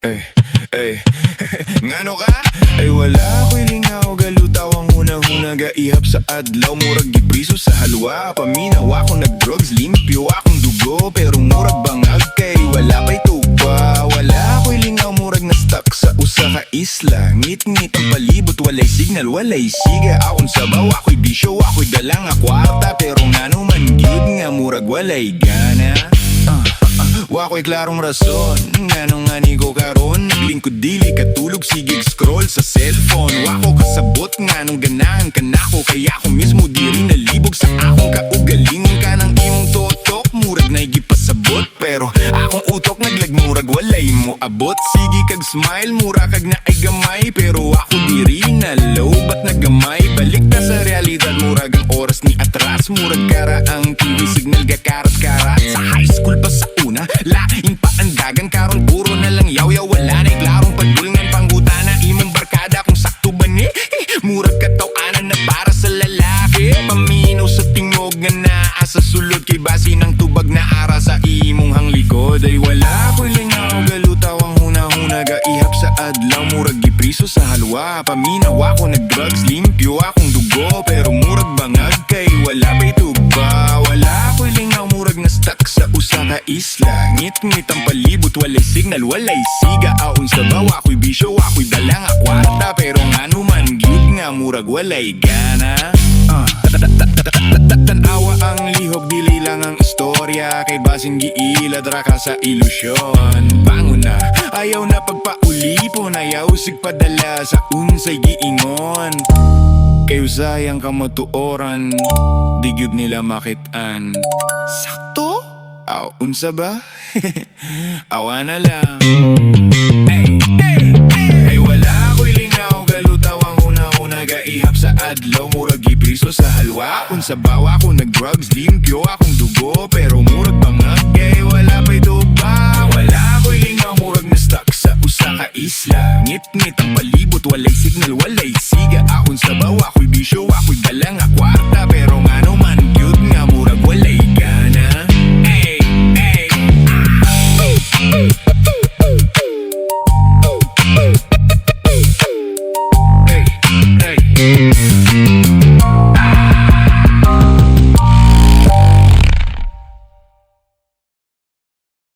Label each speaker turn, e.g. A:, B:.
A: Ay, ay, ngano ka? Ay wala ko'y lingaw, galutaw ang hunang-huna gaihap sa adlaw, murag gipriso sa halwa. Paminaw ako nag-drugs, limpyo akong dugo, pero murag bangag kay wala pa'y tuba. Wala ko'y lingaw, murag na-stuck sa usa ka isla. Ngit-ngit ang palibot, walay signal, walay siga. Akong sabaw, ako'y bisyo, ako'y dalang kwarta, pero ngano man gid nga murag walay gana. Wako'y klarong rason, nganong ani ko karon. Naglingkod dili katulog, sigig scroll sa cellphone. Wako kasabot, nganong ganahan ka nako. Kaya ako mismo diri nalibog sa akong kaugalingon ka ng imong totok. Murag na igipasabot, pero akong utok naglagmurag walay mo abot. Sige kag smile, mura kag na ay gamay, pero ako diri na low, ba't nagamay? Balik na sa realidad, murag ang oras ni atras. Murag kara ang TV signal gakarat-karat. Sa high school pa sa una, lain pa ang dagan, karon puro na lang yaw-yaw. Wala na'y klarong pagdulngan, panggutana imong barkada kung sakto ba ni murag katawanan na para sa lalaki. Paminaw sa tingog nga naa sa sulod, kay basi ng tubag na ara sa imong hanglikod. Ay wala ko'y lingaw, galutaw ang huna-huna gaihap sa adlaw, murag gipriso sa halwa. Paminaw ako nag-drugs, limpyo akong dugo, pero murag bangag kay wala pa'y tuba. Wala ko'y lingaw, murag na-stuck sa usa ka isla. Ngit-ngit ang palibot, walay signal, walay siga. Aon sa bawa, ako'y bisyo, ako'y dalang kwarta, pero ngano man gid nga murag walay gana. Tanawa ang lihok, dili lang ang istorya, kay basing giilad ra ka sa ilusyon. Bangon na, ayaw na pagpaulipon, ayaw sig padala sa unsay giingon. Kay usayang kamotuoran, di gyud nila makitaan. Sakto? Aw, unsa ba? Awa na lang. Ay wala ko'y lingaw, galutaw ang una-una gaihap sa adlaw, murag gipriso sa halwa. Unsa ba?